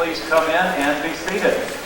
please come in and be seated.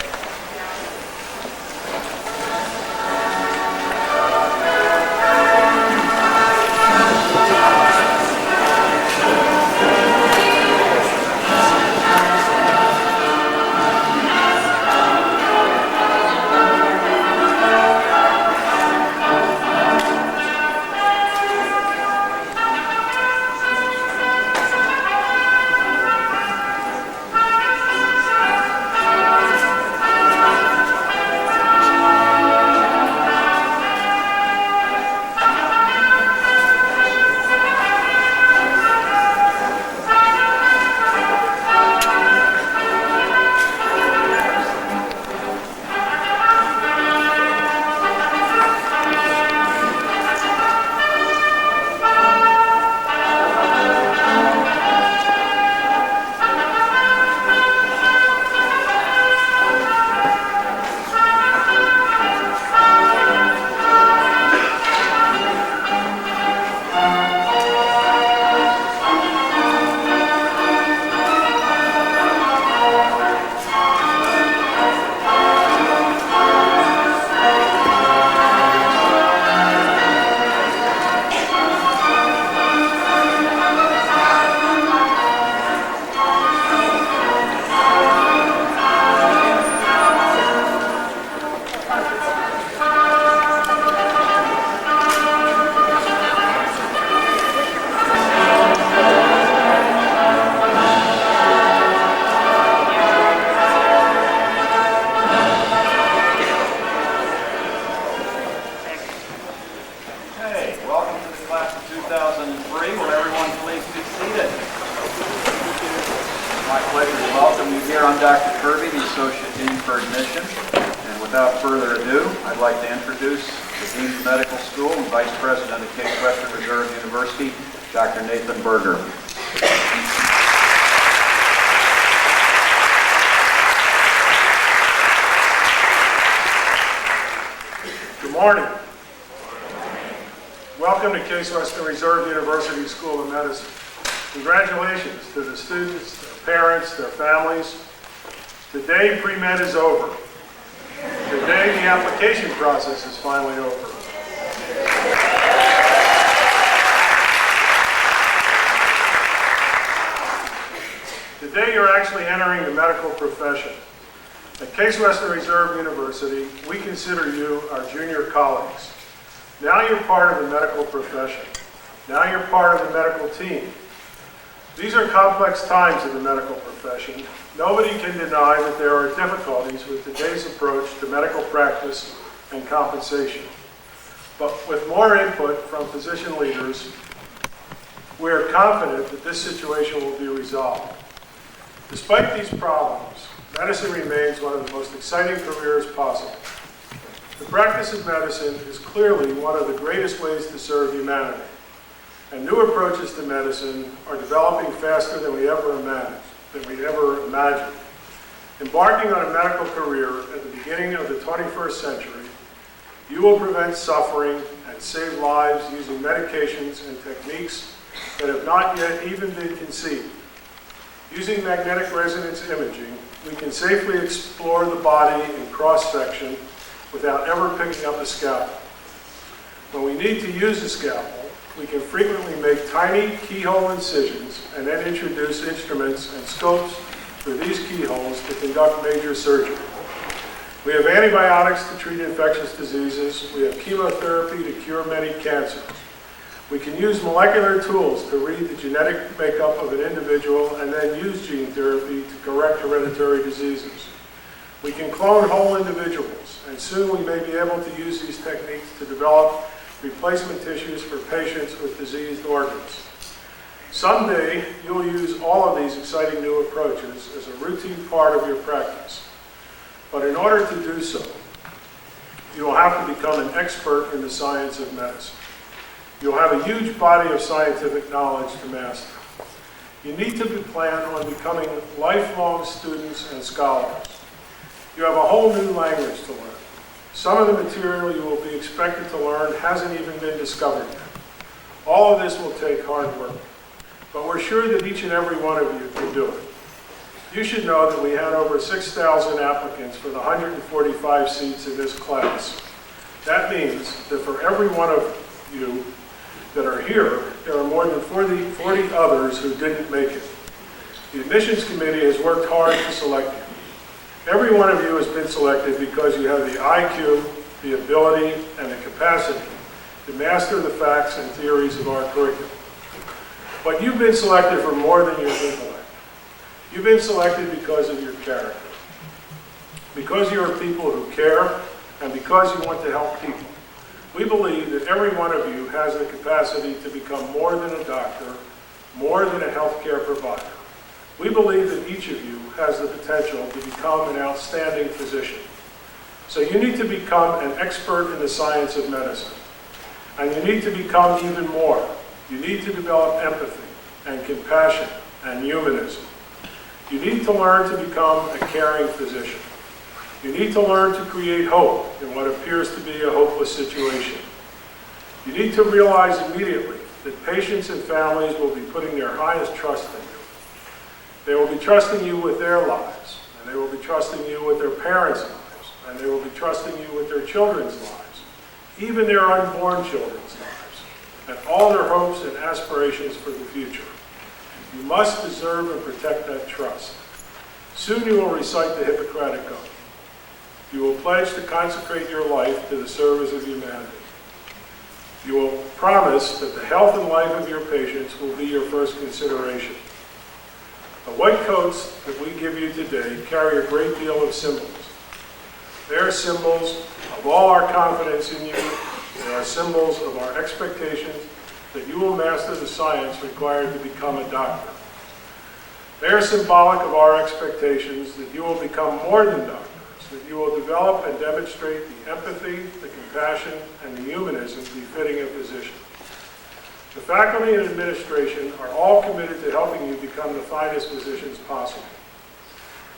Case Western Reserve University School of Medicine. Congratulations to the students, their parents, their families. Today, pre-med is over. Today, the application process is finally over. Today, you're actually entering the medical profession. At Case Western Reserve University, we consider you our junior colleagues. Now you're part of the medical profession. Now you're part of the medical team. These are complex times in the medical profession. Nobody can deny that there are difficulties with today's approach to medical practice and compensation. But with more input from physician leaders, we are confident that this situation will be resolved. Despite these problems, medicine remains one of the most exciting careers possible. The practice of medicine is clearly one of the greatest ways to serve humanity, and new approaches to medicine are developing faster than we ever imagined. Embarking on a medical career at the beginning of the 21st century, you will prevent suffering and save lives using medications and techniques that have not yet even been conceived. Using magnetic resonance imaging, we can safely explore the body in cross-section without ever picking up a scalpel. When we need to use a scalpel, we can frequently make tiny keyhole incisions and then introduce instruments and scopes through these keyholes to conduct major surgery. We have antibiotics to treat infectious diseases. We have chemotherapy to cure many cancers. We can use molecular tools to read the genetic makeup of an individual and then use gene therapy to correct hereditary diseases. We can clone whole individuals, and soon we may be able to use these techniques to develop replacement tissues for patients with diseased organs. Someday, you will use all of these exciting new approaches as a routine part of your practice. But in order to do so, you will have to become an expert in the science of medicine. You'll have a huge body of scientific knowledge to master. You need to plan on becoming lifelong students and scholars. You have a whole new language to learn. Some of the material you will be expected to learn hasn't even been discovered yet. All of this will take hard work, but we're sure that each and every one of you can do it. You should know that we had over 6,000 applicants for the 145 seats in this class. That means that for every one of you that are here, there are more than 40 others who didn't make it. The admissions committee has worked hard to select you. Every one of you has been selected because you have the IQ, the ability, and the capacity to master the facts and theories of our curriculum. But you've been selected for more than your intellect. You've been selected because of your character, because you are people who care, and because you want to help people. We believe that every one of you has the capacity to become more than a doctor, more than a healthcare provider. We believe that each of you has the potential to become an outstanding physician. So you need to become an expert in the science of medicine. And you need to become even more. You need to develop empathy and compassion and humanism. You need to learn to become a caring physician. You need to learn to create hope in what appears to be a hopeless situation. You need to realize immediately that patients and families will be putting their highest trust in you. They will be trusting you with their lives, and they will be trusting you with their parents' lives, and they will be trusting you with their children's lives, even their unborn children's lives, and all their hopes and aspirations for the future. You must deserve and protect that trust. Soon you will recite the Hippocratic Oath. You will pledge to consecrate your life to the service of humanity. You will promise that the health and life of your patients will be your first consideration. The white coats that we give you today carry a great deal of symbols. They are symbols of all our confidence in you. They are symbols of our expectations that you will master the science required to become a doctor. They are symbolic of our expectations that you will become more than doctors, that you will develop and demonstrate the empathy, the compassion, and the humanism befitting a physician. The faculty and administration are all committed to helping you become the finest physicians possible.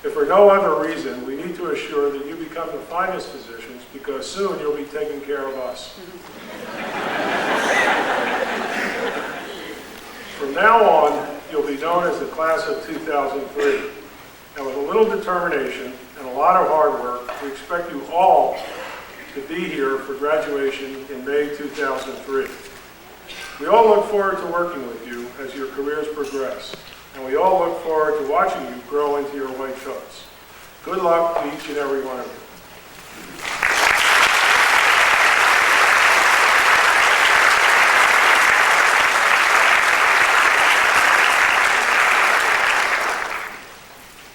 If for no other reason, we need to assure that you become the finest physicians because soon you'll be taking care of us. From now on, you'll be known as the class of 2003. And with a little determination and a lot of hard work, we expect you all to be here for graduation in May 2003. We all look forward to working with you as your careers progress, and we all look forward to watching you grow into your white coats. Good luck to each and every one of you.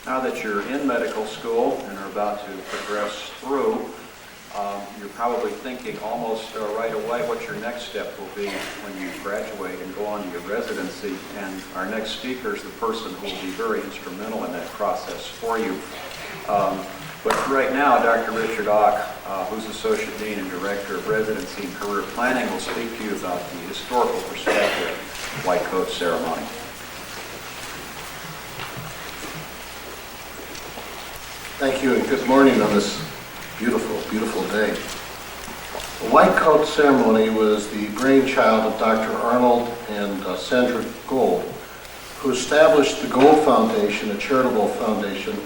Now that you're in medical school and are about to progress through, you're probably thinking almost right away what your next step will be when you graduate and go on to your residency. And our next speaker is the person who will be very instrumental in that process for you. But right now, Dr. Richard Ock, who's Associate Dean and Director of Residency and Career Planning, will speak to you about the historical perspective of White Coat Ceremony. Thank you and good morning on this beautiful, beautiful day. The White Coat Ceremony was the brainchild of Dr. Arnold and Sandra Gold, who established the Gold Foundation, a charitable foundation,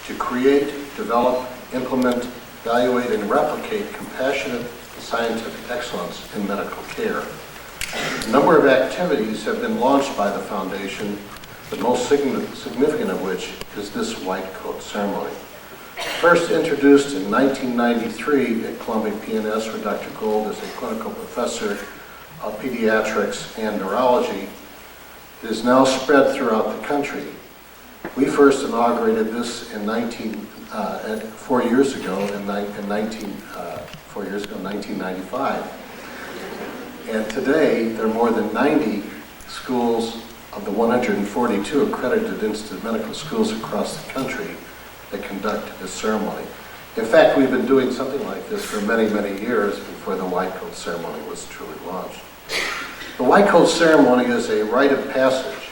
to create, develop, implement, evaluate, and replicate compassionate scientific excellence in medical care. A number of activities have been launched by the foundation, the most significant of which is this White Coat Ceremony. First introduced in 1993 at Columbia PNS, where Dr. Gold is a clinical professor of pediatrics and neurology, it is now spread throughout the country. We first inaugurated this in 4 years ago, in 1995. And today, there are more than 90 schools of the 142 accredited institute medical schools across the country that conduct this ceremony. In fact, we've been doing something like this for many, many years before the White Coat Ceremony was truly launched. The White Coat Ceremony is a rite of passage.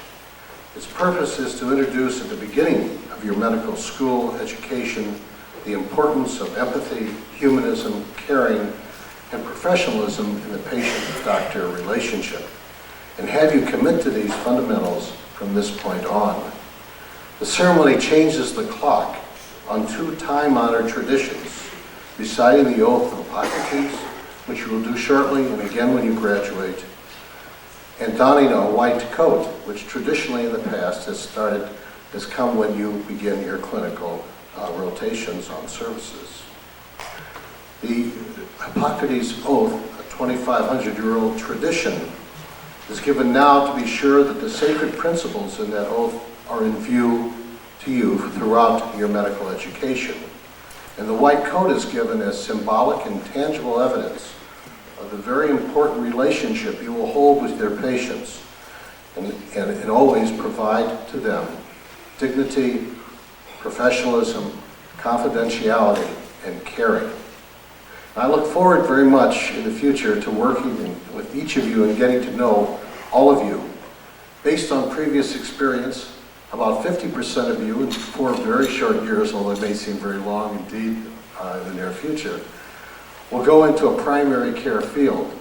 Its purpose is to introduce at the beginning of your medical school education the importance of empathy, humanism, caring, and professionalism in the patient-doctor relationship, and have you commit to these fundamentals from this point on. The ceremony changes the clock on two time-honored traditions, reciting the oath of Hippocrates, which you will do shortly and again when you graduate, and donning a white coat, which traditionally in the past has come when you begin your clinical rotations on services. The Hippocrates Oath, a 2,500-year-old tradition, is given now to be sure that the sacred principles in that oath are in view to you throughout your medical education. And the white coat is given as symbolic and tangible evidence of the very important relationship you will hold with your patients and always provide to them dignity, professionalism, confidentiality, and caring. I look forward very much in the future to working with each of you and getting to know all of you. Based on previous experience, about 50% of you in 4 very short years, although it may seem very long indeed in the near future, will go into a primary care field.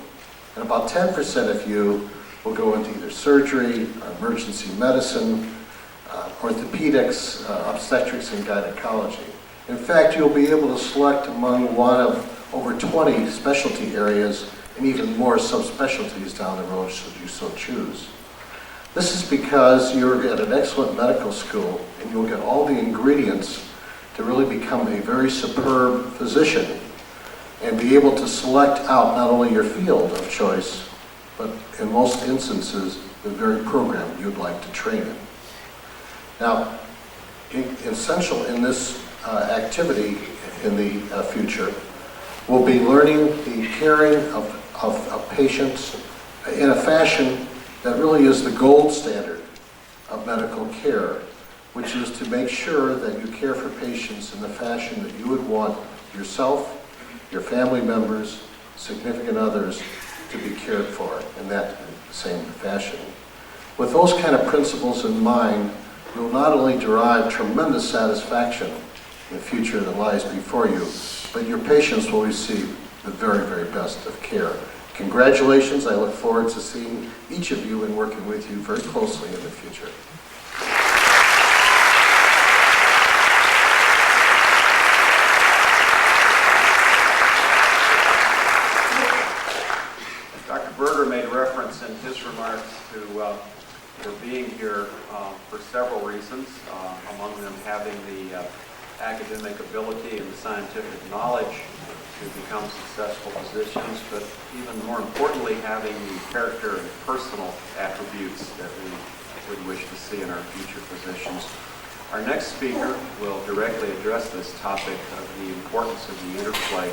And about 10% of you will go into either surgery, emergency medicine, orthopedics, obstetrics, and gynecology. In fact, you'll be able to select among one of over 20 specialty areas and even more subspecialties down the road should you so choose. This is because you're at an excellent medical school and you'll get all the ingredients to really become a very superb physician and be able to select out not only your field of choice, but in most instances, the very program you'd like to train in. Now, essential in this activity in the future will be learning the caring of patients in a fashion that really is the gold standard of medical care, which is to make sure that you care for patients in the fashion that you would want yourself, your family members, significant others to be cared for in that same fashion. With those kind of principles in mind, you'll not only derive tremendous satisfaction in the future that lies before you, but your patients will receive the very, very best of care. Congratulations. I look forward to seeing each of you and working with you very closely in the future. Dr. Berger made reference in his remarks to your being here for several reasons, among them having the academic ability and the scientific knowledge to become successful physicians, but even more importantly, having the character and personal attributes that we would wish to see in our future physicians. Our next speaker will directly address this topic of the importance of the interplay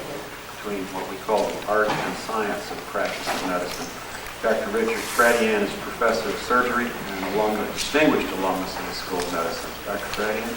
between what we call the art and science of practice of medicine. Dr. Richard Fradian is professor of surgery and a distinguished alumnus of the School of Medicine. Dr. Fradian.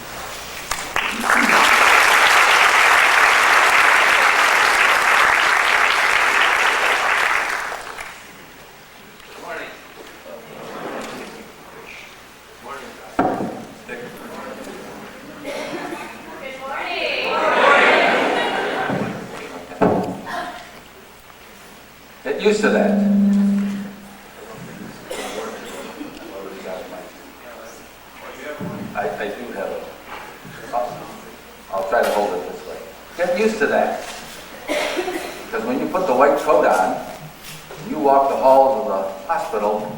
Get used to that. I do have a... I'll try to hold it this way. Get used to that. Because when you put the white coat on, and you walk the halls of the hospital,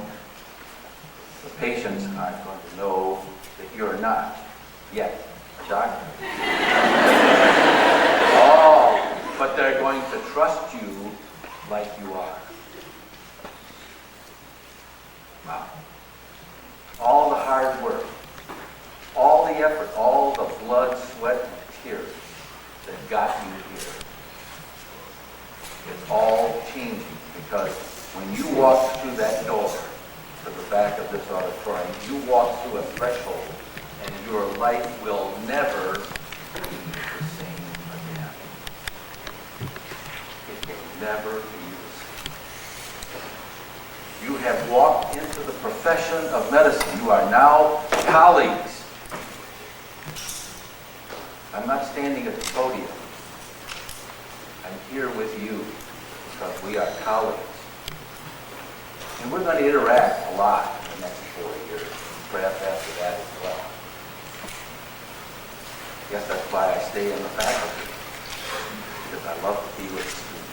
the patients aren't going to know that you're not yet a doctor. Oh, but they're going to trust you like you are. Wow. All the hard work, all the effort, all the blood, sweat, and tears that got you here, it's all changing because when you walk through that door to the back of this auditorium, you walk through a threshold and your life will never be the same again. It will never be the same. You have walked into the profession of medicine. You are now colleagues. I'm not standing at the podium. I'm here with you because we are colleagues. And we're going to interact a lot in the next 4 years, perhaps after that as well. I guess that's why I stay in the faculty, because I love to be with students.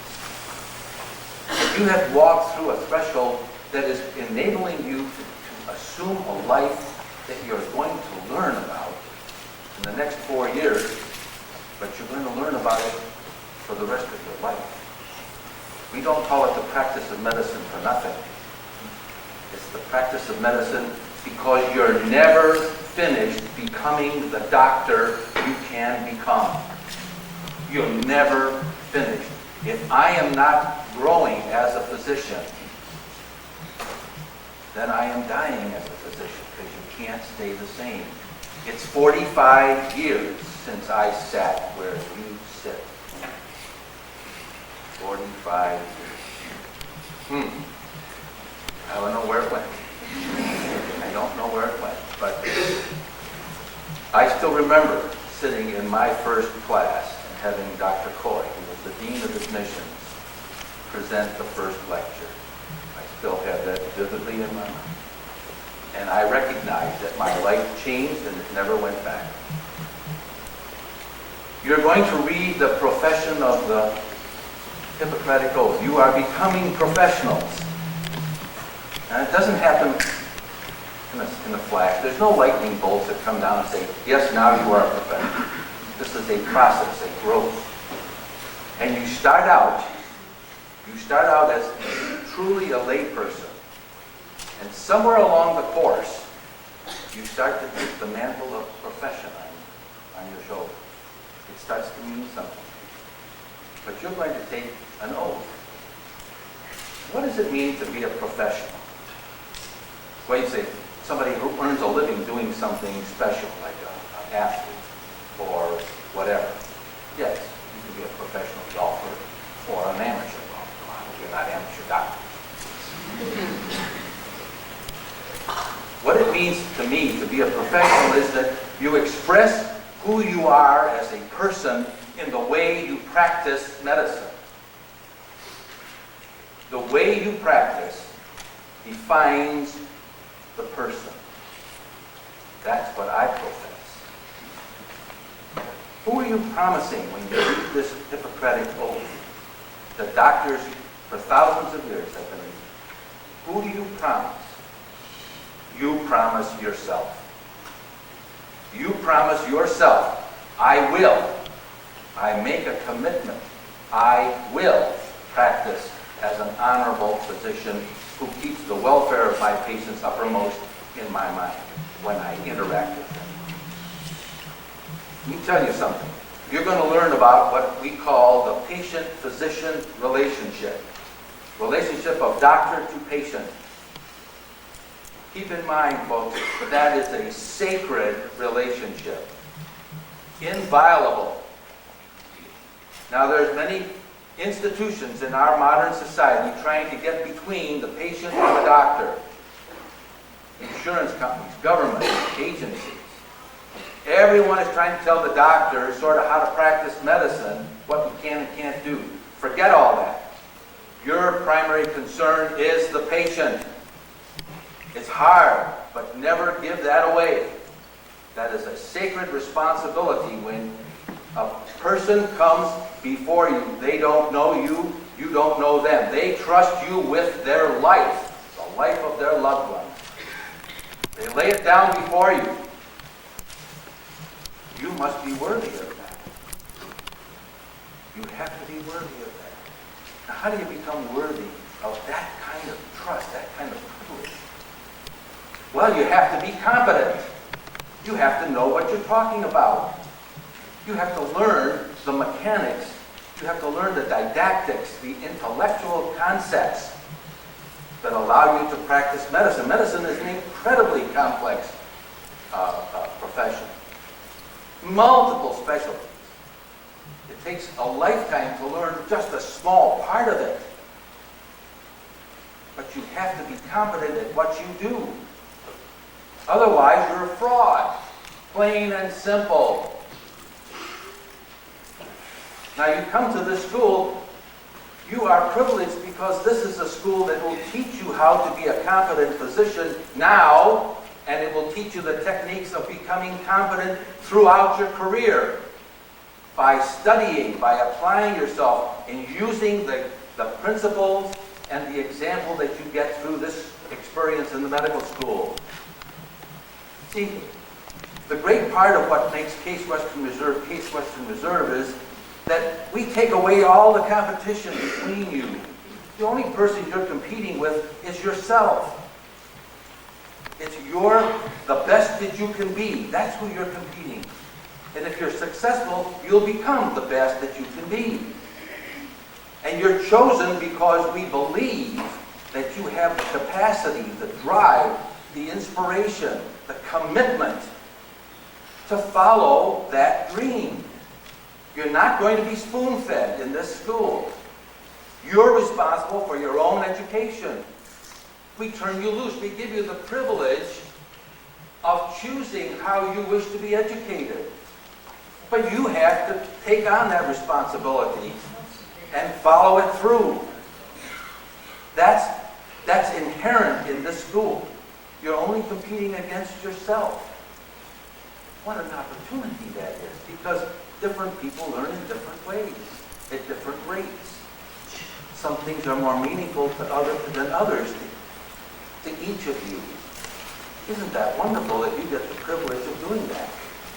But you have walked through a threshold that is enabling you to assume a life that you're going to learn about in the next 4 years, but you're going to learn about it for the rest of your life. We don't call it the practice of medicine for nothing. It's the practice of medicine because you're never finished becoming the doctor you can become. You're never finished. If I am not growing as a physician, then I am dying as a physician because you can't stay the same. It's 45 years since I sat where you sit. 45 years. I don't know where it went. I don't know where it went, but I still remember sitting in my first class and having Dr. Coy, who was the Dean of Admissions, present the first lecture. I still have that vividly in my mind. And I recognize that my life changed and it never went back. You're going to read the profession of the Hippocratic Oath. You are becoming professionals. And it doesn't happen in a flash. There's no lightning bolts that come down and say, yes, now you are a professional. This is a process, a growth. And you start out as truly a layperson. And somewhere along the course, you start to take the mantle of profession on your shoulder. It starts to mean something. But you're going to take an oath. What does it mean to be a professional? Well, you say, somebody who earns a living doing something special, like an athlete or whatever. Yes, you can be a professional golfer or an amateur golfer. You're not amateur doctors. What it means to me to be a professional is that you express who you are as a person in the way you practice medicine. The way you practice defines the person. That's what I profess. Who are you promising when you read this Hippocratic Oath? The doctors for thousands of years have been reading. Who do you promise? You promise yourself. You promise yourself, I will. I make a commitment. I will practice as an honorable physician who keeps the welfare of my patients uppermost in my mind when I interact with them. Let me tell you something. You're going to learn about what we call the patient-physician relationship. Relationship of doctor to patient. Keep in mind, folks, that is a sacred relationship. Inviolable. Now, there's many institutions in our modern society trying to get between the patient and the doctor. Insurance companies, government, agencies. Everyone is trying to tell the doctor sort of how to practice medicine, what you can and can't do. Forget all that. Your primary concern is the patient. It's hard, but never give that away. That is a sacred responsibility when a person comes before you. They don't know you, you don't know them. They trust you with their life, the life of their loved one. They lay it down before you. You must be worthy of that. You have to be worthy of that. Now, how do you become worthy of that kind of trust, that kind of privilege? Well, you have to be competent. You have to know what you're talking about. You have to learn the mechanics. You have to learn the didactics, the intellectual concepts that allow you to practice medicine. Medicine is an incredibly complex profession. Multiple specialties. It takes a lifetime to learn just a small part of it. But you have to be competent at what you do. Otherwise, you're a fraud. Plain and simple. Now, you come to this school, you are privileged because this is a school that will teach you how to be a competent physician now and it will teach you the techniques of becoming competent throughout your career by studying, by applying yourself, and using the principles and the example that you get through this experience in the medical school. See, the great part of what makes Case Western Reserve is that we take away all the competition between you. The only person you're competing with is yourself. It's the best that you can be. That's who you're competing. And if you're successful, you'll become the best that you can be. And you're chosen because we believe that you have the capacity, the drive, the inspiration, the commitment to follow that dream. You're not going to be spoon-fed in this school. You're responsible for your own education. We turn you loose. We give you the privilege of choosing how you wish to be educated. But you have to take on that responsibility and follow it through. That's inherent in this school. You're only competing against yourself. What an opportunity that is, because different people learn in different ways, at different rates. Some things are more meaningful than others to each of you. Isn't that wonderful that you get the privilege of doing that?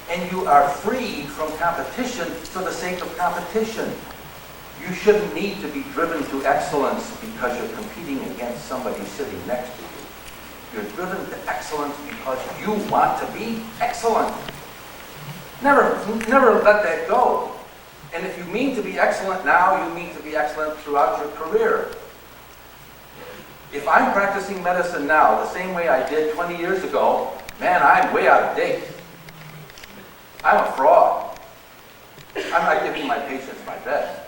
And you are freed from competition for the sake of competition. You shouldn't need to be driven to excellence because you're competing against somebody sitting next to you. You're driven to excellence because you want to be excellent. Never let that go. And if you mean to be excellent now, you mean to be excellent throughout your career. If I'm practicing medicine now the same way I did 20 years ago, man, I'm way out of date. I'm a fraud. I'm not giving my patients my best.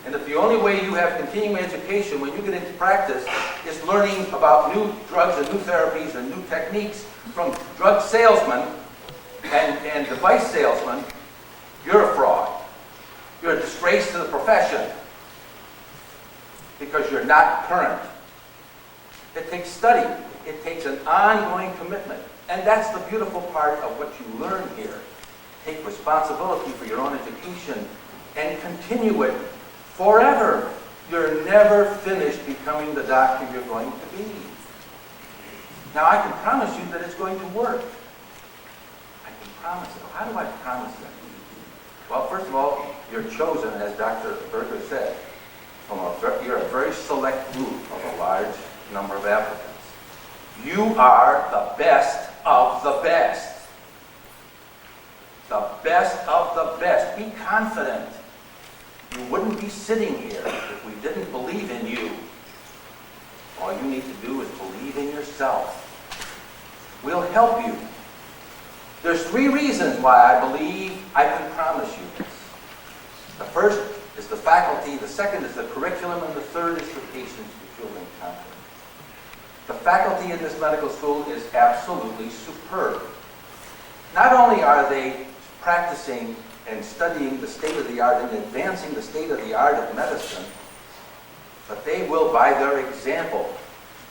And if the only way you have continuing education when you get into practice is learning about new drugs and new therapies and new techniques from drug salesmen and device salesmen, you're a fraud. You're a disgrace to the profession because you're not current. It takes study. It takes an ongoing commitment. And that's the beautiful part of what you learn here. Take responsibility for your own education and continue it forever. You're never finished becoming the doctor you're going to be. Now, I can promise you that it's going to work. I can promise it. How do I promise that? Well, first of all, you're chosen, as Dr. Berger said, you're a very select group of a large number of applicants. You are the best of the best. The best of the best. Be confident. You wouldn't be sitting here if we didn't believe in you. All you need to do is believe in yourself. We'll help you. There's 3 reasons why I believe I can promise you this. The first is the faculty, the second is the curriculum, and the third is the patients that you'll encounter. The faculty in this medical school is absolutely superb. Not only are they practicing and studying the state-of-the-art and advancing the state-of-the-art of medicine, but they will, by their example,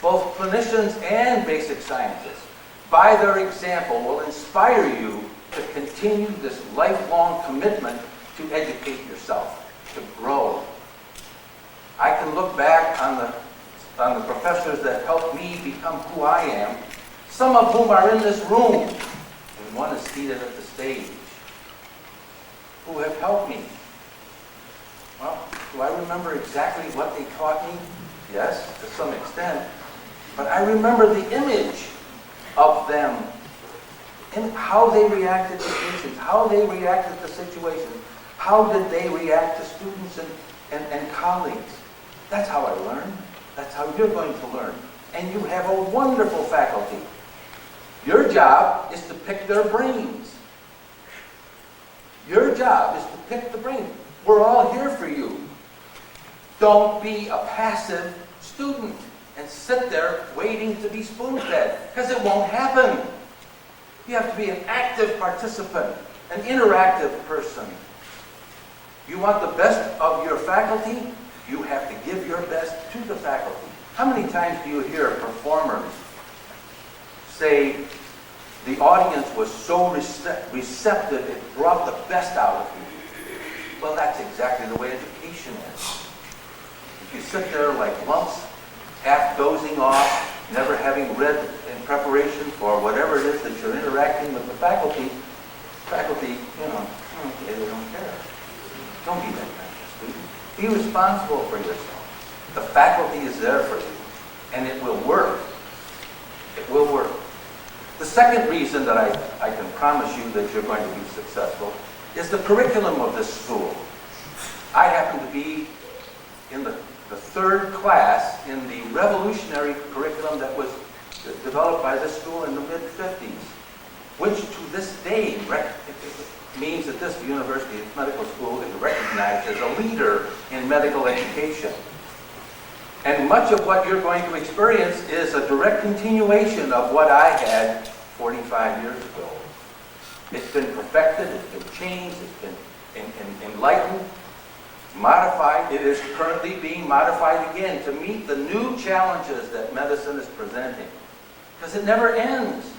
both clinicians and basic scientists, by their example, will inspire you to continue this lifelong commitment to educate yourself, to grow. I can look back on the professors that helped me become who I am, some of whom are in this room, and one is seated at the stage, who have helped me. Well, do I remember exactly what they taught me? Yes, to some extent. But I remember the image of them, and how they reacted to patients, how they reacted to situations, how did they react to students and colleagues. That's how I learned. That's how you're going to learn. And you have a wonderful faculty. Your job is to pick their brains. Your job is to pick the brain. We're all here for you. Don't be a passive student and sit there waiting to be spoon-fed, because it won't happen. You have to be an active participant, an interactive person. You want the best of your faculty? You have to give your best to the faculty. How many times do you hear performers say the audience was so receptive, it brought the best out of you. Well, that's exactly the way education is. If you sit there like lumps, half dozing off, never having read in preparation for whatever it is that you're interacting with the faculty, you know, okay, they don't care. Don't be that kind of student. Be responsible for yourself. The faculty is there for you, and it will work. It will work. The second reason that I can promise you that you're going to be successful is the curriculum of this school. I happen to be in the third class in the revolutionary curriculum that was developed by this school in the mid-50s, which to this day means that this University Medical School is recognized as a leader in medical education. And much of what you're going to experience is a direct continuation of what I had 45 years ago. It's been perfected, it's been changed, it's been enlightened, modified. It is currently being modified again to meet the new challenges that medicine is presenting. Because it never ends.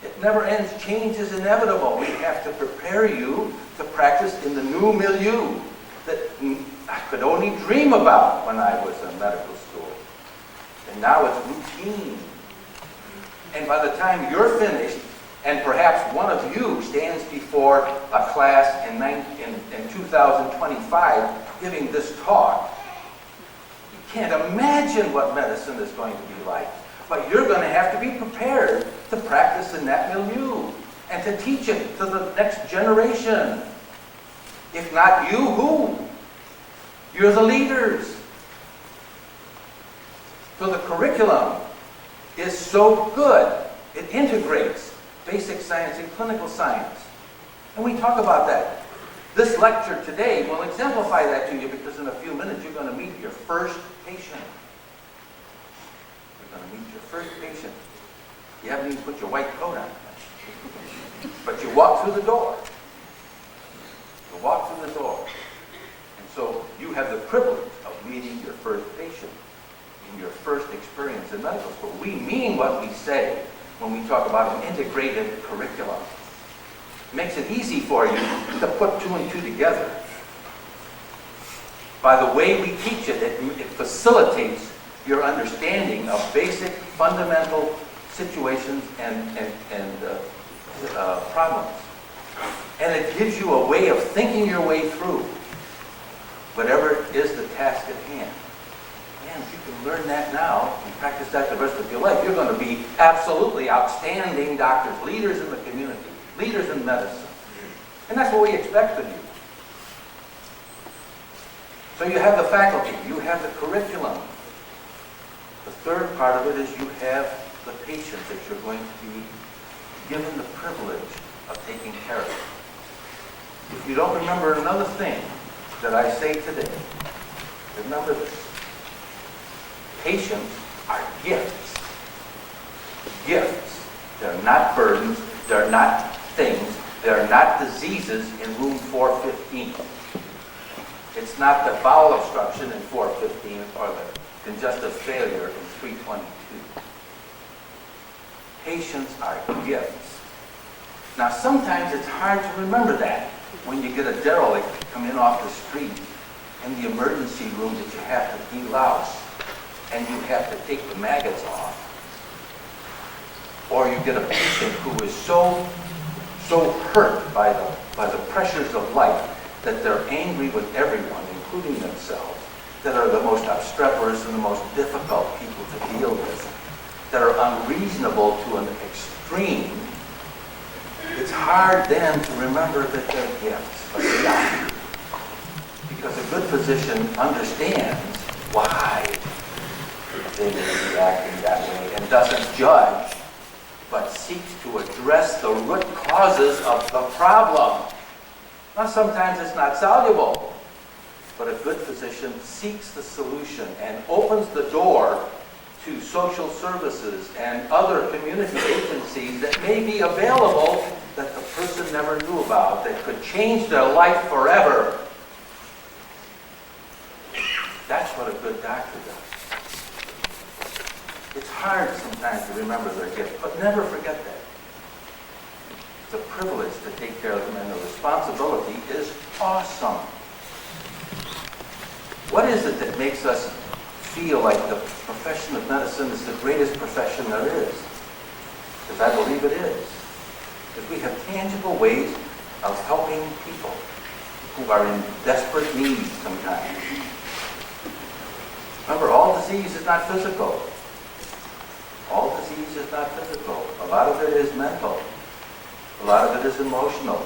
It never ends. Change is inevitable. We have to prepare you to practice in the new milieu that I could only dream about when I was in medical school. And now it's routine. And by the time you're finished, and perhaps one of you stands before a class in 2025 giving this talk, you can't imagine what medicine is going to be like. But you're going to have to be prepared to practice in that milieu and to teach it to the next generation. If not you, who? You're the leaders. So the curriculum is so good. It integrates basic science and clinical science. And we talk about that. This lecture today will exemplify that to you because in a few minutes you're going to meet your first patient. You're going to meet your first patient. You haven't even put your white coat on. But you walk through the door. You walk through the door. And so you have the privilege of meeting your first patient in your first experience in medical school. We mean what we say when we talk about an integrated curriculum. It makes it easy for you to put two and two together. By the way we teach it, it facilitates your understanding of basic, fundamental situations and problems. And it gives you a way of thinking your way through whatever is the task at hand. Man, if you can learn that now and practice that the rest of your life, you're going to be absolutely outstanding doctors, leaders in the community, leaders in medicine. And that's what we expect of you. So you have the faculty, you have the curriculum. The third part of it is you have the patients that you're going to be given the privilege of taking care of. If you don't remember another thing that I say today, remember this. Patients are gifts. Gifts. They're not burdens. They're not things. They're not diseases in room 415. It's not the bowel obstruction in 415 or the congestive failure in 322. Patients are gifts. Now, sometimes it's hard to remember that when you get a derelict come in off the street in the emergency room that you have to delouse and you have to take the maggots off. Or you get a patient who is so hurt by the pressures of life that they're angry with everyone, including themselves, that are the most obstreperous and the most difficult people to deal with, that are unreasonable to an extreme. It's hard then to remember that they're gifts of the doctor. Because a good physician understands why they may be acting that way and doesn't judge, but seeks to address the root causes of the problem. Now, sometimes it's not soluble, but a good physician seeks the solution and opens the door to social services and other community agencies that may be available that the person never knew about, that could change their life forever. That's what a good doctor does. It's hard sometimes to remember their gift, but never forget that. It's a privilege to take care of them, and the responsibility is awesome. What is it that makes us feel like the profession of medicine is the greatest profession there is? Because I believe it is. Because we have tangible ways of helping people who are in desperate need sometimes. Remember, all disease is not physical. All disease is not physical. A lot of it is mental. A lot of it is emotional.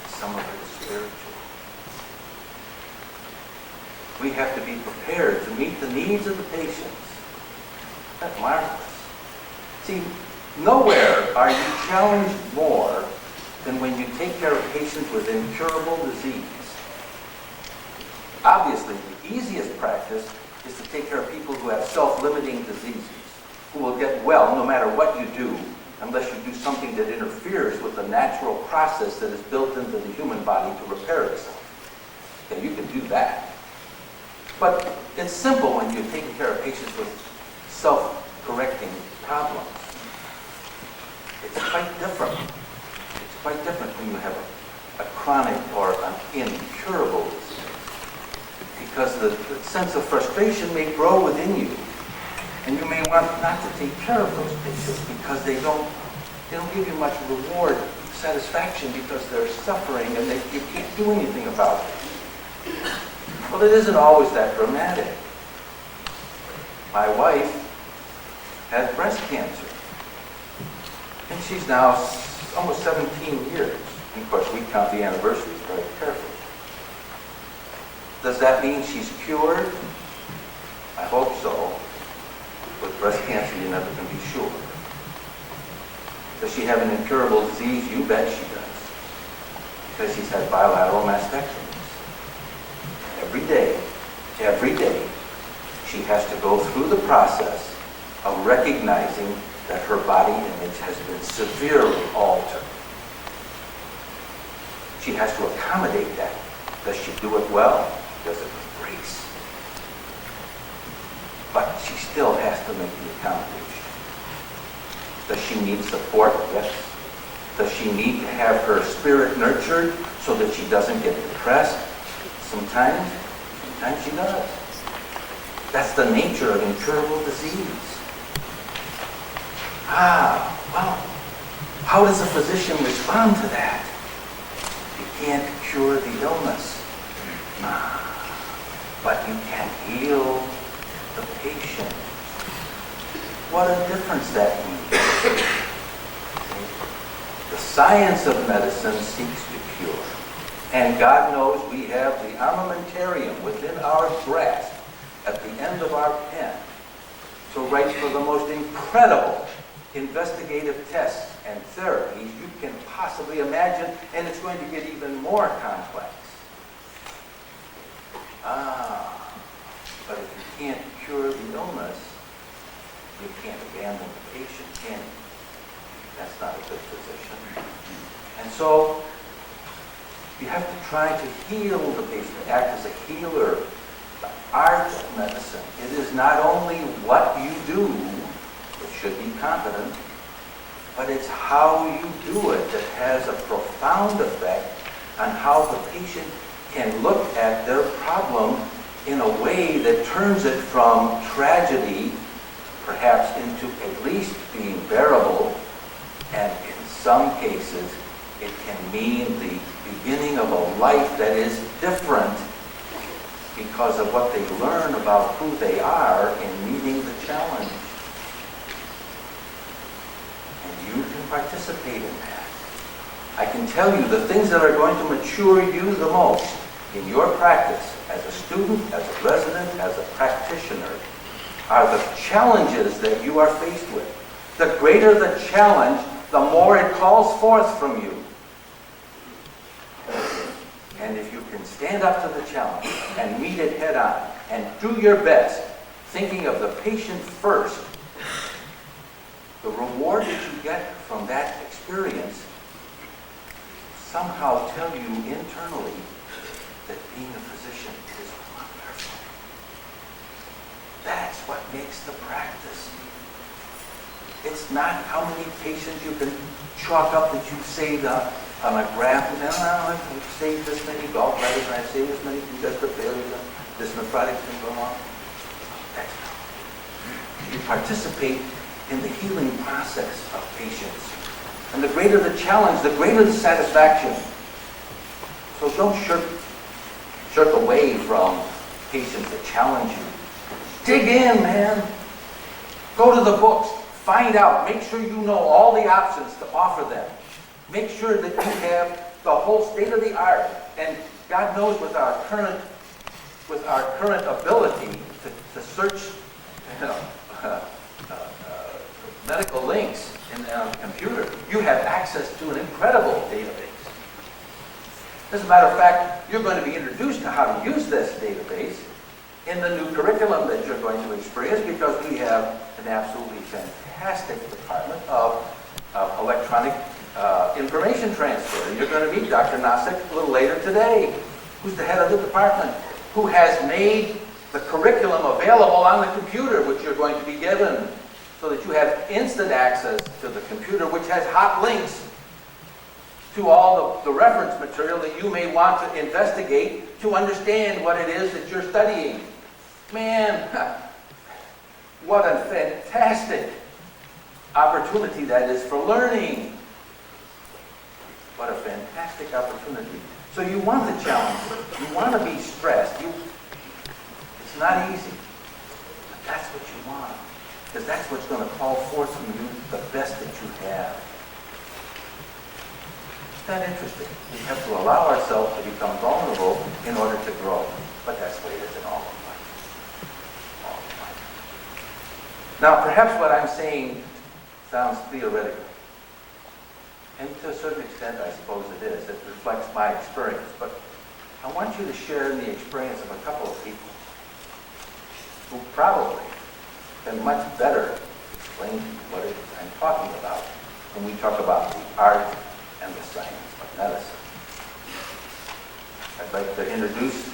Some of it is spiritual. We have to be prepared to meet the needs of the patients. That's marvelous. See, nowhere are you challenged more than when you take care of patients with incurable disease. Obviously, the easiest practice is to take care of people who have self-limiting diseases, who will get well no matter what you do, unless you do something that interferes with the natural process that is built into the human body to repair itself. Okay, you can do that. But it's simple when you're taking care of patients with self-correcting problems. It's quite different. It's quite different when you have a chronic or an incurable disease. Because the sense of frustration may grow within you. And you may want not to take care of those patients because they don't give you much reward, satisfaction, because they're suffering and you can't do anything about it. Well, it isn't always that dramatic. My wife had breast cancer. And she's now almost 17 years. And of course, we count the anniversaries very carefully. Does that mean she's cured? I hope so. With breast cancer, you never can be sure. Does she have an incurable disease? You bet she does. Because she's had bilateral mastectomies. Every day, she has to go through the process of recognizing that her body image has been severely altered. She has to accommodate that. Does she do it well? She does it with grace. But she still has to make the accommodation. Does she need support? Yes. Does she need to have her spirit nurtured so that she doesn't get depressed? Sometimes she does. That's the nature of incurable disease. Well, how does a physician respond to that? You can't cure the illness. But you can heal the patient. What a difference that makes. The science of medicine seeks to cure. And God knows we have the armamentarium within our grasp at the end of our pen to write for the most incredible investigative tests and therapies you can possibly imagine, and it's going to get even more complex. But if you can't cure the illness, you can't abandon the patient, can you? That's not a good physician. And so, you have to try to heal the patient, act as a healer. The art of medicine. It is not only what you do, which should be competent, but it's how you do it that has a profound effect on how the patient can look at their problem in a way that turns it from tragedy, perhaps into at least being bearable, and in some cases, it can mean the beginning of a life that is different because of what they learn about who they are in meeting the challenge. And you can participate in that. I can tell you the things that are going to mature you the most in your practice as a student, as a resident, as a practitioner, are the challenges that you are faced with. The greater the challenge, the more it calls forth from you. And if you can stand up to the challenge and meet it head on and do your best, thinking of the patient first, the reward that you get from that experience somehow tell you internally that being a physician is wonderful. That's what makes the practice It's not how many patients you can chalk up that you saved on a graph. And I've saved this many gallbladders, and I've saved this many congestive failures, and this nephrotic syndrome. That's not. You participate in the healing process of patients. And the greater the challenge, the greater the satisfaction. So don't shirk away from patients that challenge you. Dig in, man. Go to the books. Find out. Make sure you know all the options to offer them. Make sure that you have the whole state of the art. And God knows with our current ability to search, medical links in a computer, you have access to an incredible database. As a matter of fact, you're going to be introduced to how to use this database in the new curriculum that you're going to experience, because we have an absolutely fantastic department of electronic information transfer. You're going to meet Dr. Nosik a little later today, who's the head of the department, who has made the curriculum available on the computer, which you're going to be given, so that you have instant access to the computer, which has hot links to all the reference material that you may want to investigate to understand what it is that you're studying. Man, what a fantastic opportunity that is for learning. What a fantastic opportunity. So you want the challenge. You want to be stressed. It's not easy, but that's what you want, because that's what's going to call forth from you the best that you have. It's not interesting. We have to allow ourselves to become vulnerable in order to grow. But that's the way it is in all of life. All of life. Now, perhaps what I'm saying sounds theoretical. And to a certain extent, I suppose it is. It reflects my experience. But I want you to share in the experience of a couple of people who probably can much better explain to you what it is I'm talking about when we talk about the art and the science of medicine. I'd like to introduce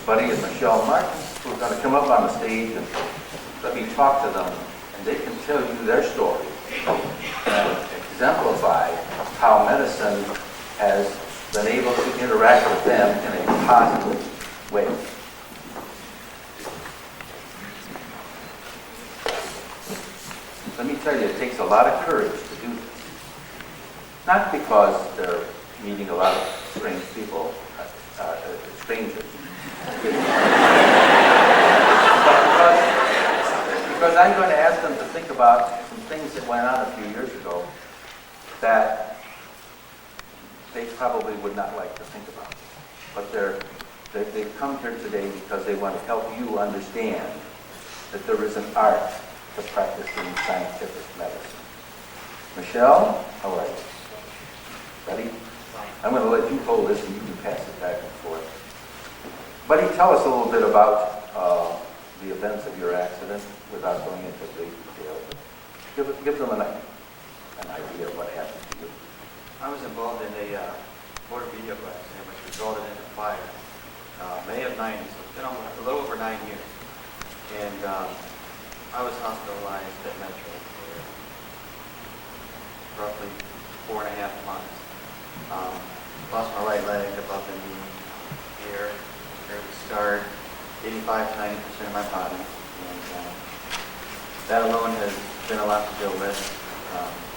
Buddy and Michelle Martins, who are going to come up on the stage and let me talk to them, and they can tell you their story and exemplify how medicine has been able to interact with them in a positive way. Let me tell you, it takes a lot of courage to do this. Not because they're meeting a lot of strange people, strangers, but because I'm going to ask them to think about some things that went on a few years ago that they probably would not like to think about. But they've come here today because they want to help you understand that there is an art to practicing scientific medicine. Michelle, how are you? Buddy? I'm going to let you hold this and you can pass it back and forth. Buddy, tell us a little bit about the events of your accident without going into great detail. Give them an idea of what happened to you. I was involved in a motor vehicle accident which resulted in a fire. May of 90, so it's been a little over 9 years. And I was hospitalized at Metro for roughly 4.5 months. Lost my right leg above the knee, here the scarred 85 to 90% of my body. And that alone has been a lot to deal with,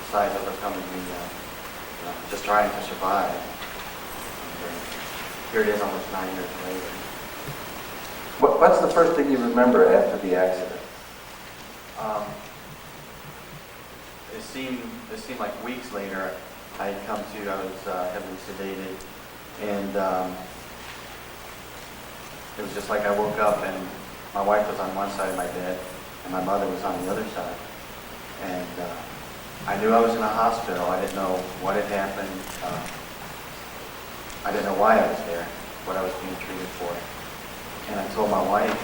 besides overcoming just trying to survive. And here it is almost 9 years later. What's the first thing you remember after the accident? It seemed like weeks later I had come to, I was heavily sedated, and it was just like I woke up and my wife was on one side of my bed and my mother was on the other side. And I knew I was in a hospital. I didn't know what had happened. I didn't know why I was there, what I was being treated for. And I told my wife,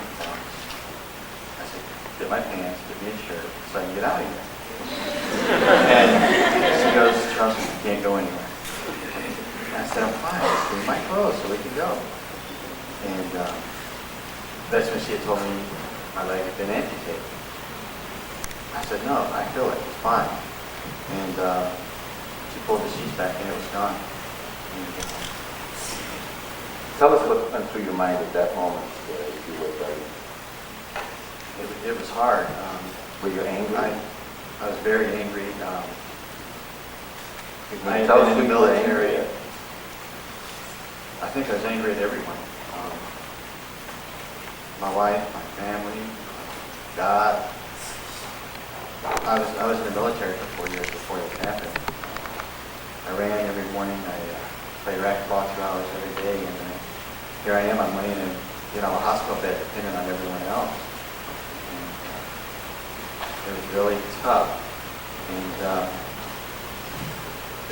I said, get my pants, get me a shirt so I can get out of here. And she goes, Charles, you can't go anywhere. And I said, I'm fine, just give me my clothes so we can go. And that's when she had told me my leg had been amputated. I said, no, I feel it, it's fine. And she pulled the sheets back and it was gone. And, Tell us what went through your mind at that moment, if you would, buddy. it was hard. Were you angry? I was very angry. Can I you had tell been us in who the you were military. angry at? I think I was angry at everyone. My wife, my family, God. I was in the military for 4 years before this happened. I ran every morning. I played racquetball 2 hours every day, and here I am. I'm laying in, a hospital bed, depending on everyone else. And, it was really tough, and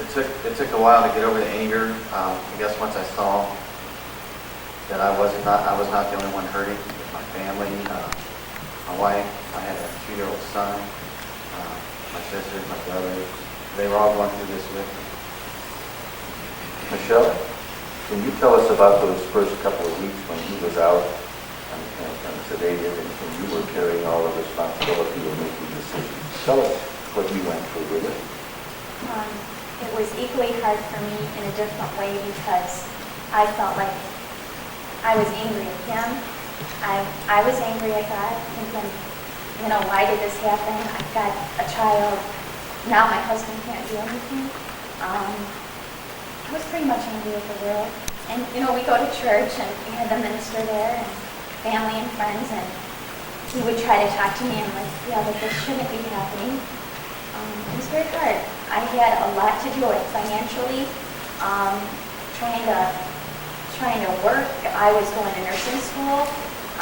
it took a while to get over the anger. I guess once I saw that I was not the only one hurting. My family, my wife, I had a 2-year-old son, my sisters, my brothers. They were all going through this with me. Michelle, can you tell us about those first couple of weeks when he was out and sedated and you were carrying all the responsibility of making decisions? Tell us what you went through with it. It was equally hard for me in a different way because I felt like I was angry at him. I was angry at God, thinking, why did this happen? I've got a child. Now my husband can't do anything. I was pretty much angry at the world. And, we go to church and we had the minister there and family and friends, and he would try to talk to me and like, but this shouldn't be happening. It was very hard. I had a lot to do with financially, trying to work. I was going to nursing school.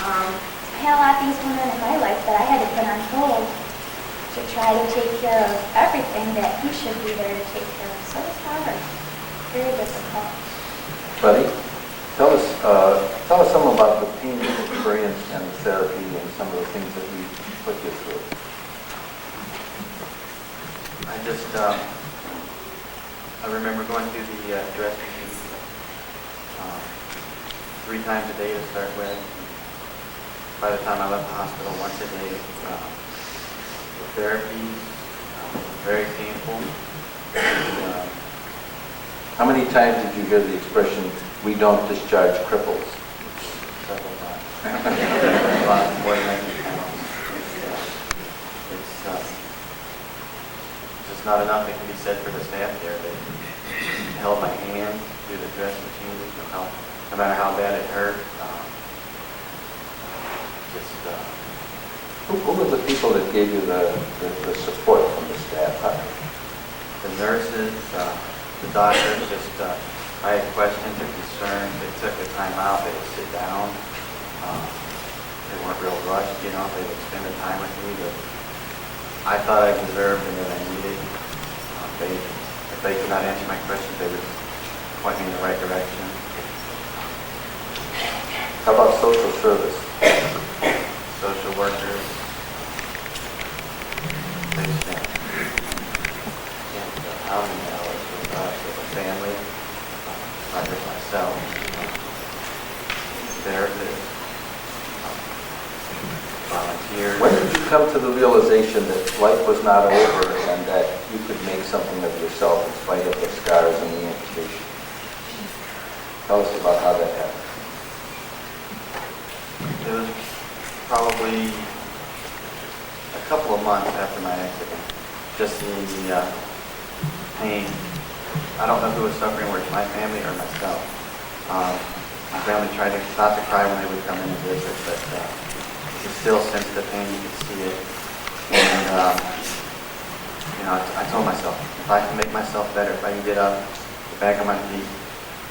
I had a lot of things going on in my life that I had to put on hold to try to take care of everything that he should be there to take care of. So it was hard, very difficult. Buddy, tell us some about the pain you experienced and the therapy and some of the things that we put you through. I remember going through the dressing room 3 times a day to start with. By the time I left the hospital, once a day. The therapy was very painful. And, How many times did you hear the expression, "We don't discharge cripples"? several times. A lot more than I can count. It's just not enough that can be said for the staff there. They held my hand through the dressing changes, no matter how bad it hurt. Who were the people that gave you the support from the staff? The nurses, the doctors, I had questions or concerns. They took the time out. They would sit down. They weren't real rushed, They would spend the time with me that I thought I deserved and that I needed. If they could not answer my questions, they would point me in the right direction. How about social service? Social workers, they spent housing hours with us, with the family, not just myself, therapists, volunteers. When did you come to the realization that life was not over and that you could make something of yourself in spite of the scars and the amputation? Tell us about how that happened. It was probably a couple of months after my accident, just seeing the pain. I don't know who was suffering worse, my family or myself. My family tried not to cry when they would come in and visit, but you still sense the pain, you can see it. And I told myself, if I can make myself better, if I can get up, get back on my feet,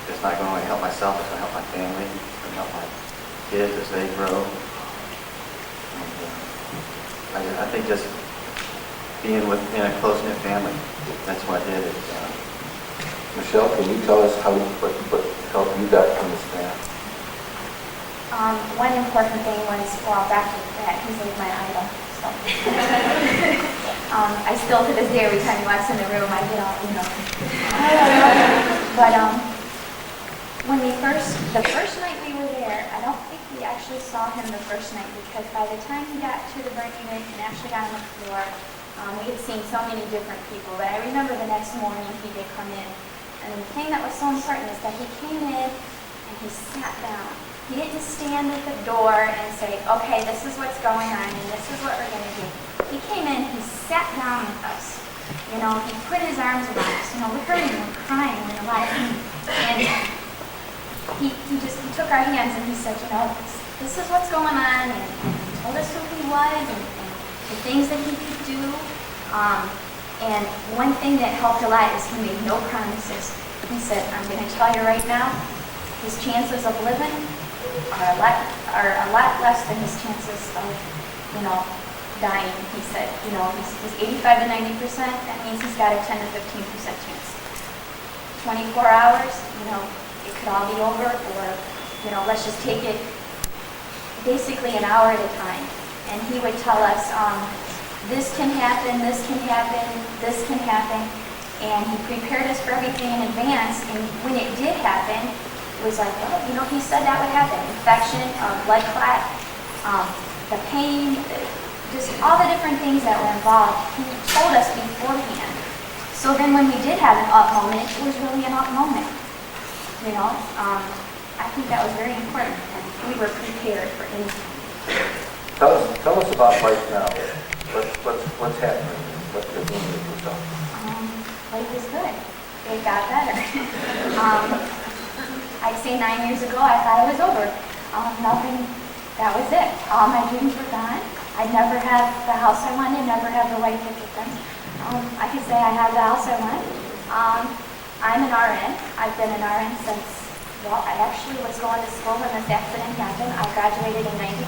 it's not going to only help myself, it's going to help my family, it's going to help my kids as they grow. And, I think just being in a close-knit family, that's what did it. Michelle, can you tell us what help you got from the staff? One important thing was, Dr. Pratt, he's like my idol. So. I still, to this day, every time he walks in the room, I get all, But when the first night we were there, I don't think we actually saw him the first night because by the time he got to the burn unit and actually got on the floor, we had seen so many different people. But I remember the next morning he did come in. And the thing that was so important is that he came in and he sat down. He didn't stand at the door and say, okay, this is what's going on and this is what we're going to do. He came in, he sat down with us. You know, he put his arms around us. You know, we're hurting, we're crying, we're in a lot of pain. And he took our hands and he said, you know, this is what's going on. And he told us who he was and the things that he could do. And one thing that helped a lot is he made no promises. He said, I'm going to tell you right now, his chances of living are a lot less than his chances of, you know, dying. He said, you know, he's 85 to 90%. That means he's got a 10 to 15% chance. 24 hours, you know, it could all be over, or, you know, let's just take it basically an hour at a time. And he would tell us, this can happen, this can happen, this can happen. And he prepared us for everything in advance. And when it did happen, it was like, oh, you know, he said that would happen. Infection, blood clot, the pain, just all the different things that were involved. He told us beforehand. So then when we did have an up moment, it was really an up moment. You know, I think that was very important. And we were prepared for anything. Tell us about life now. What's happening? What you're doing with yourself? Life is good. It got better. I'd say 9 years ago, I thought it was over. Nothing, that was it. All my dreams were gone. I'd never have the house I wanted, never have the white picket fence. I could say I have the house I want. I'm an RN. I've been an RN since, well, I actually was going to school when this accident happened. I graduated in 92.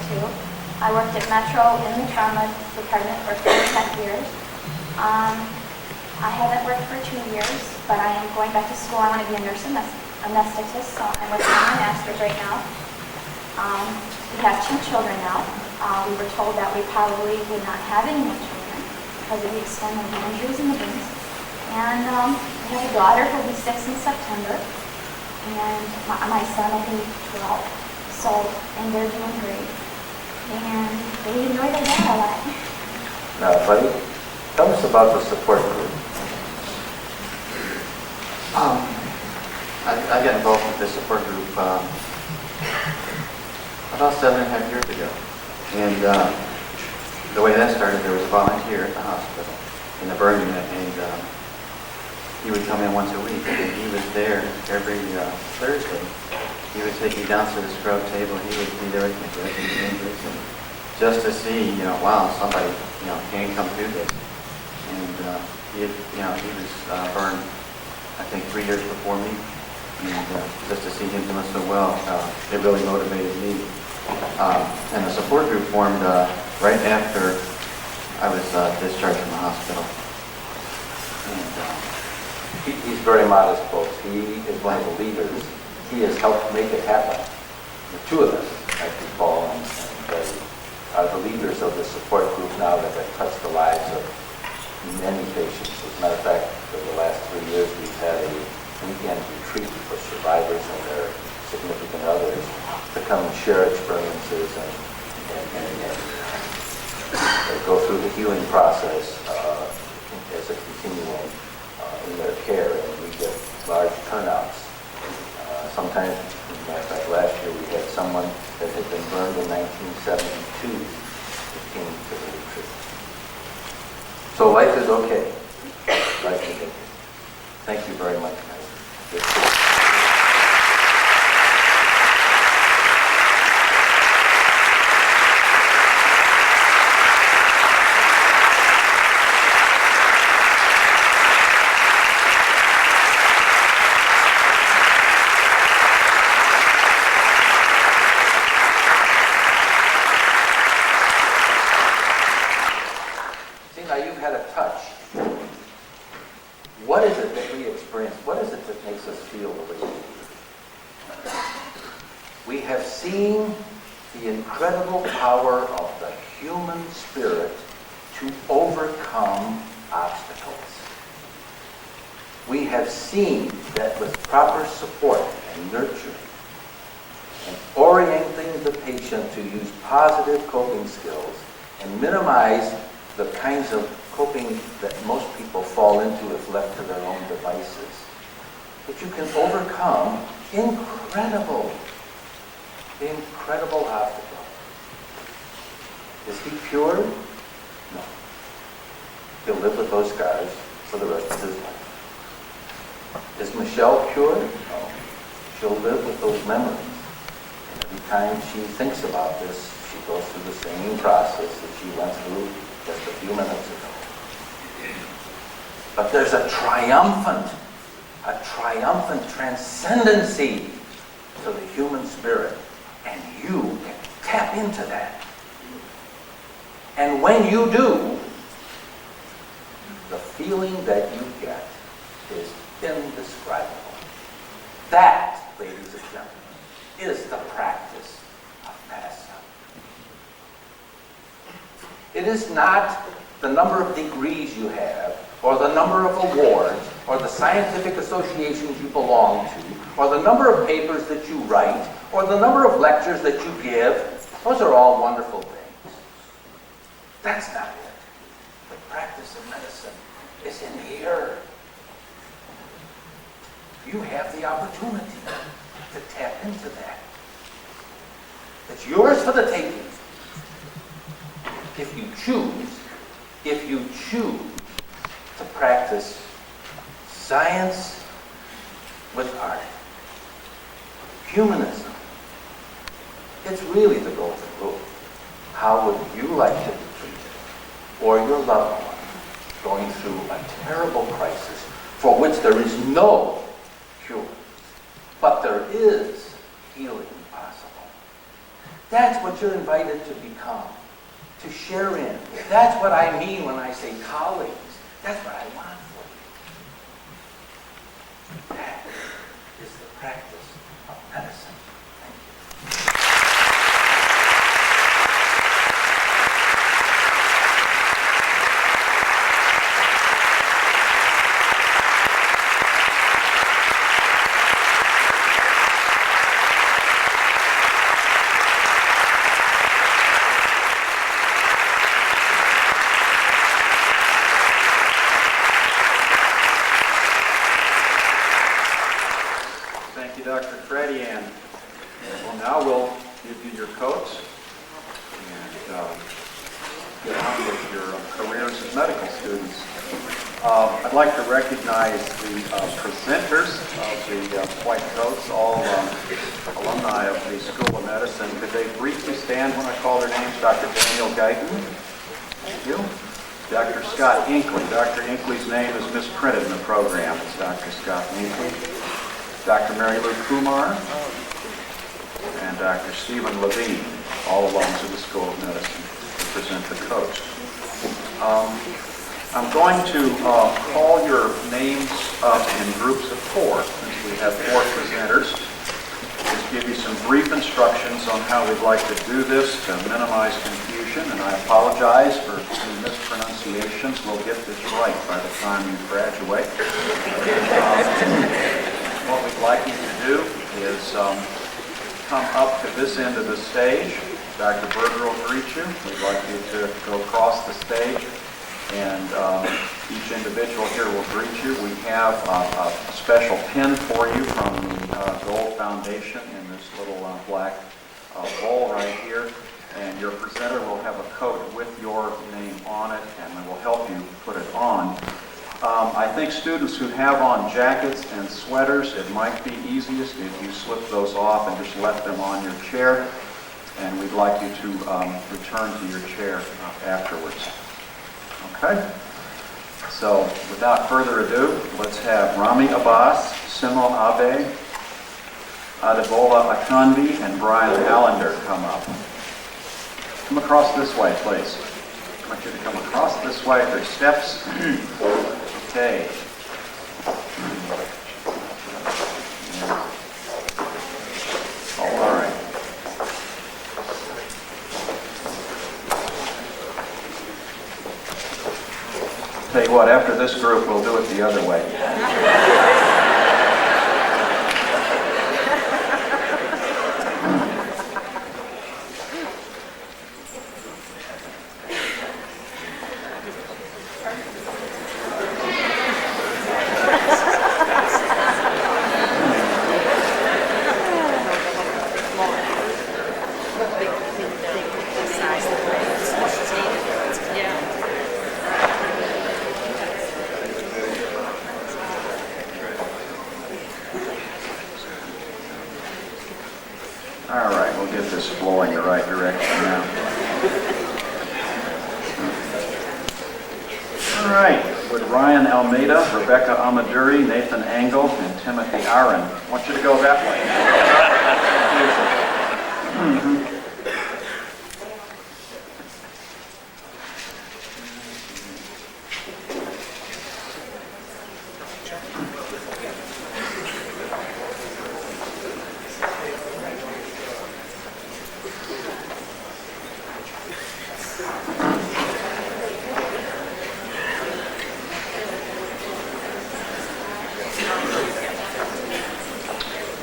I worked at Metro in the trauma department for 10 years. I haven't worked for 2 years, but I am going back to school. I want to be a nurse anesthetist, so I'm working on my master's right now. We have 2 children now. We were told that we probably would not have any more children because of the extent of the injuries and the wounds. And we have a daughter who will be 6 in September, and my son will be 12. So, and they're doing great. And they enjoy their dad a lot. Now, buddy, tell us about the support group. I got involved with this support group about 7.5 years ago. And the way that started, there was a volunteer at the hospital in the burn unit, and he would come in once a week, and he was there every Thursday. He would take me down to the scrub table. He would be there with me, and just to see, you know, wow, somebody, you know, can come through this. And he was burned, I think, 3 years before me, and just to see him doing so well, it really motivated me. And the support group formed right after I was discharged from the hospital. And He's very modest, folks. He is one of the leaders. He has helped make it happen. The 2 of us, actually, Paul and Betty, are the leaders of the support group now that have touched the lives of many patients. As a matter of fact, for the last 3 years, we've had a weekend retreat for survivors and their significant others to come and share experiences and go through the healing process as a continuum in their care, and we get large turnouts. Sometimes, as a matter of fact, last year we had someone that had been burned in 1972 who came to the retreat. So life is okay. Life is okay. Thank you very much, guys. Now you've had a touch. What is it that we experience? What is it that makes us feel the way we do? We have seen the incredible power of the human spirit to overcome obstacles. We have seen that with proper support and nurturing and orienting the patient to use positive coping skills and minimize the kinds of coping that most people fall into if left to their own devices. But you can overcome incredible obstacles. Is he cured? No. He'll live with those scars for the rest of his life. Is Michelle cured? No. She'll live with those memories. And every time she thinks about this, she goes through the same process that she went through just a few minutes ago. But there's a triumphant transcendency to the human spirit, and you can tap into that. And when you do, the feeling that you get is indescribable. That, ladies and gentlemen, is the practice of medicine. It is not the number of degrees you have, or the number of awards, or the scientific associations you belong to, or the number of papers that you write, or the number of lectures that you give. Those are all wonderful things. That's not it. The practice of medicine is in here. You have the opportunity to tap into that. It's yours for the taking. If you choose to practice science with art, humanism, it's really the golden rule. How would you like to be treated, or your loved one, going through a terrible crisis for which there is no cure, but there is healing possible? That's what you're invited to become, to share in. That's what I mean when I say colleagues. That's what I want for you. That is the practice of medicine. Thank Thank you, Dr. Fredian. Well, now we'll give you your coats and get on with your careers as medical students. I'd like to recognize the presenters of the white coats, all alumni of the School of Medicine. Could they briefly stand when I call their names? Dr. Daniel Guyton. Thank you. Dr. Scott Inkley. Dr. Inkley's name is misprinted in the program. It's Dr. Scott Inkley. Dr. Mary Lou Kumar, and Dr. Stephen Levine, all alums of the School of Medicine, to present the coats. I'm going to call your names up in groups of 4, since we have 4 presenters. Just give you some brief instructions on how we'd like to do this to minimize confusion, and I apologize for any mispronunciations. We'll get this right by the time you graduate. What we'd like you to do is come up to this end of the stage. Dr. Berger will greet you. We'd like you to go across the stage, and each individual here will greet you. We have a special pin for you from the Gold Foundation in this little black bowl right here. And your presenter will have a coat with your name on it, and we will help you put it on. I think students who have on jackets and sweaters, it might be easiest if you slip those off and just left them on your chair. And we'd like you to return to your chair afterwards. Okay? So without further ado, let's have Rami Abbas, Simo Abe, Adebola Akanbi, and Brian Allender come up. Come across this way, please. I want you to come across this way. There's steps. Okay. All right. Tell you what, after this group, we'll do it the other way. is flowing the right direction now. All right, with Ryan Almeida, Rebecca Amaduri, Nathan Engel, and Timothy Aaron. I want you to go that way.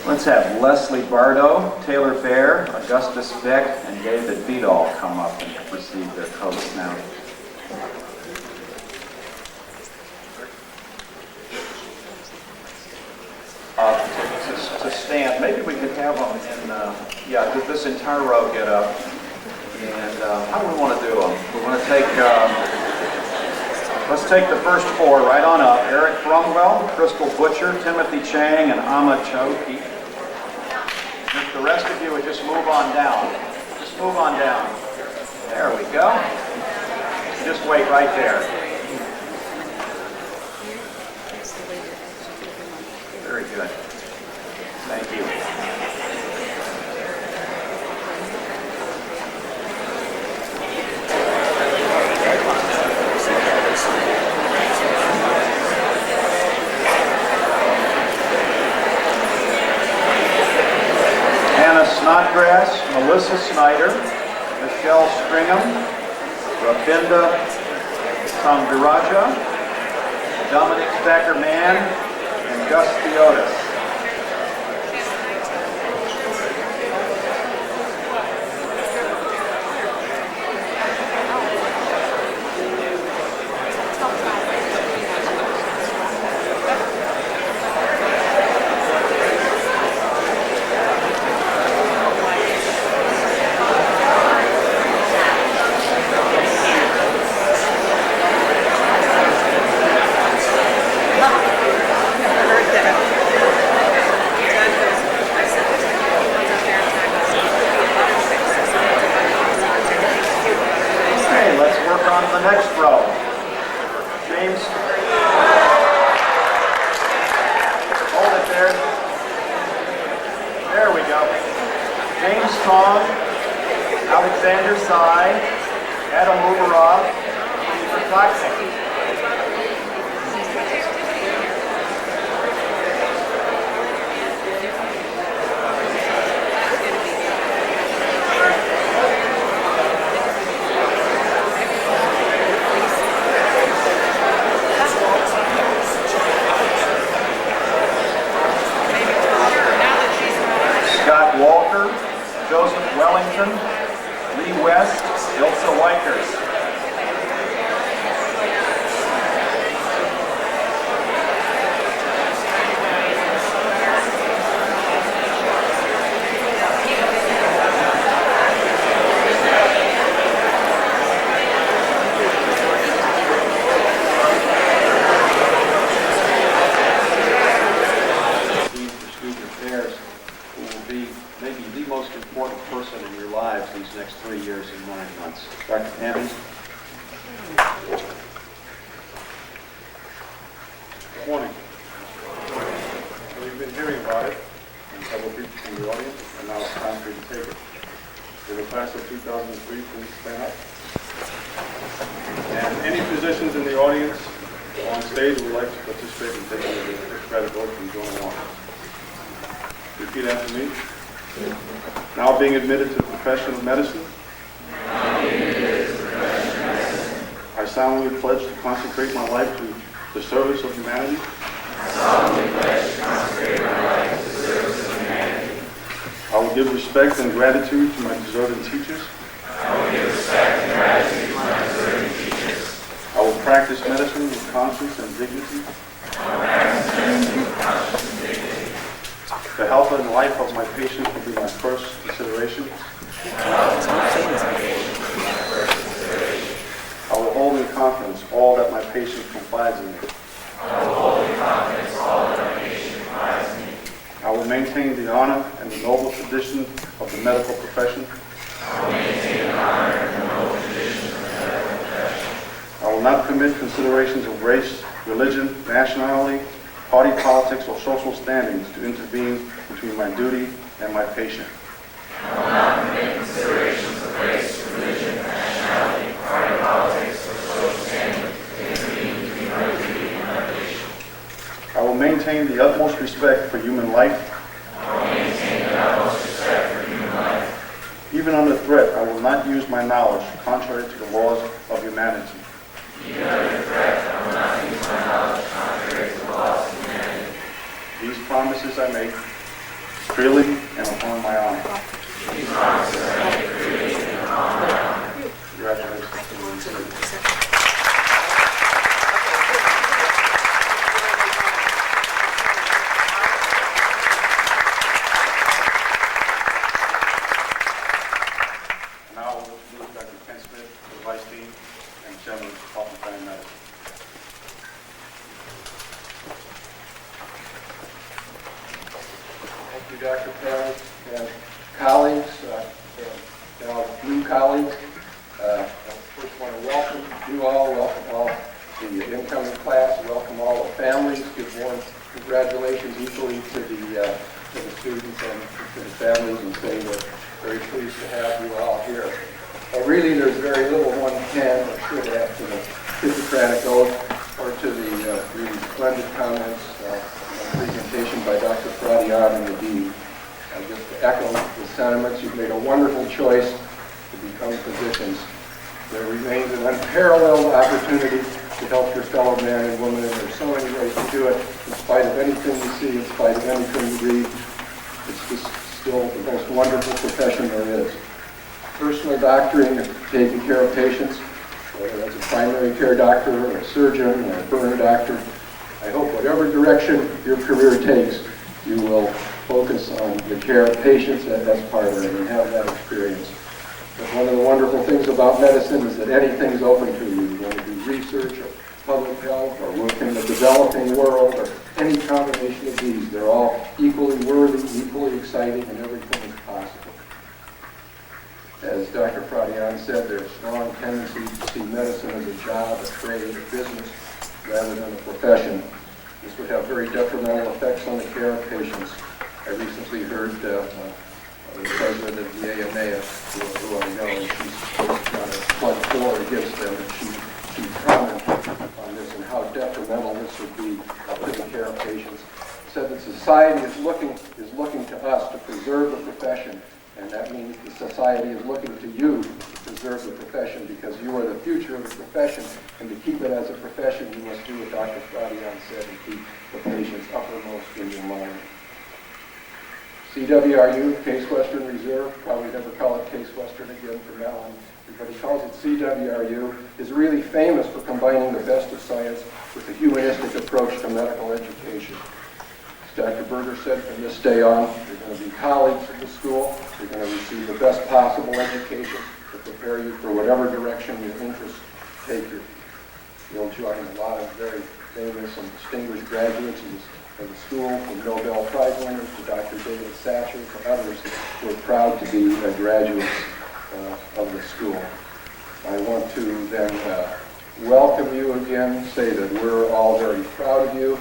Let's have Leslie Bardo, Taylor Fair, Augustus Beck, and David Beadall come up and receive their coats now. To stand, maybe we could have them in, this entire row get up. And how do we want to do them? We want to take, let's take the first four right on up. Eric Brumwell, Crystal Butcher, Timothy Chang, and Amma Choki. If the rest of you would just move on down. Just move on down. There we go. Just wait right there. Very good. Thank you. Hannah Snodgrass, Melissa Snyder, Michelle Stringham, Rabinda Sambiraja, Dominic Thacker-Mann, and Gus Theotis. Alexander Tsai, Adam Uberov, Peter Toxic. Scott Walker, Joseph Wellington, Lee West, Ilsa Weichers. Student Affairs, who will be maybe the most important person in your lives these next 3 years and 9 months. Dr. Hammond. Good morning. So you've been hearing about it from several people from the audience, and now it's time for you to take it. For the class of 2003, please stand up. And any physicians in the audience or on stage who would like to participate in taking the Hippocratic Oath can join along. Repeat after me. Now being admitted to the profession of medicine, I solemnly pledge to consecrate my life to the service of humanity. I will give respect and gratitude to my deserving teachers. I will practice medicine with conscience and dignity. The health and life of my patients will be my first consideration. I will hold in confidence all that my patient confides in me. I will maintain the honor and the noble tradition of the medical profession. I will not permit considerations of race, religion, nationality, party politics, or social standings to intervene between my duty and my patient. I will maintain the utmost respect for human life. Even under threat, I will not use my knowledge contrary to the laws of humanity. These promises I make freely and upon my honor. Congratulations. Now we'll introduce Dr. Ken Smith, the Vice Dean and Chairman of the Department of Family Medicine. Thank you, Dr. Perry, and colleagues, and now new colleagues. I first want to welcome you all, welcome all the incoming class, welcome all the families, give warm congratulations equally to the students and to the families, and say we're very pleased to have you all here. Really, there's very little one can or should add to the Hippocratic Oath or to the really splendid comments presentation by Dr. Fradian and the Dean. Just to echo the sentiments, you've made a wonderful choice to become physicians. There remains an unparalleled opportunity to help your fellow man and woman, and there's so many ways to do it. In spite of anything you see, in spite of anything you read, it's just still the most wonderful profession there is. Personal doctoring, taking care of patients, whether that's a primary care doctor or a surgeon or a burn doctor. I hope whatever direction your career takes, you will focus on the care of patients as part of it and have that experience. But one of the wonderful things about medicine is that anything's open to you. You want to do research or public health or work in the developing world or any combination of these. They're all equally worthy, equally exciting, and everything is possible. As Dr. Fradian said, there's strong tendency to see medicine as a job, a trade, a business, rather than a profession. This would have very detrimental effects on the care of patients. I recently heard the president of the AMA, who I know, and she's on a flood floor against them, and she commented on this and how detrimental this would be to the care of patients. Said that society is looking to us to preserve the profession, and that means the society is looking to you to preserve the profession because you are the future of the profession, and to keep it as a profession, you must do what Dr. Fradian said and keep the patients uppermost in your mind. CWRU, Case Western Reserve, probably never call it Case Western again from now on. Everybody calls it CWRU, is really famous for combining the best of science with a humanistic approach to medical education. As Dr. Berger said, from this day on, you're going to be colleagues at the school. You're going to receive the best possible education to prepare you for whatever direction your interests take you. You'll join a lot of very famous and distinguished graduates of the school, from Nobel Prize winners to Dr. David Satcher to others who are proud to be graduates of the school. I want to then welcome you again, say that we're all very proud of you.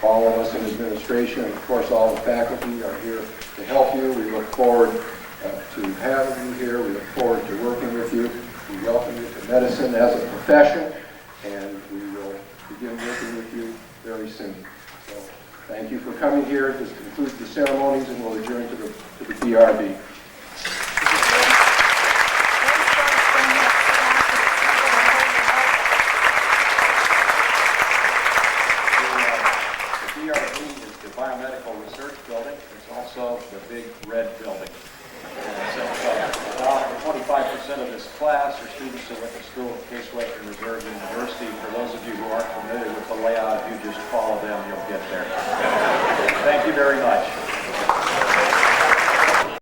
All of us in administration, and of course all the faculty are here to help you. We look forward to having you here. We look forward to working with you. We welcome you to medicine as a profession, and we will begin working with you very soon. So thank you for coming here. This concludes the ceremonies, and we'll adjourn to the PRB. The PRB is the Biomedical Research Building. It's also the big red building. And so about 25% of this class are students who went to school at Case Western Reserve University. For those of you who aren't familiar with the layout, if you just follow them, you'll get there. Thank you very much.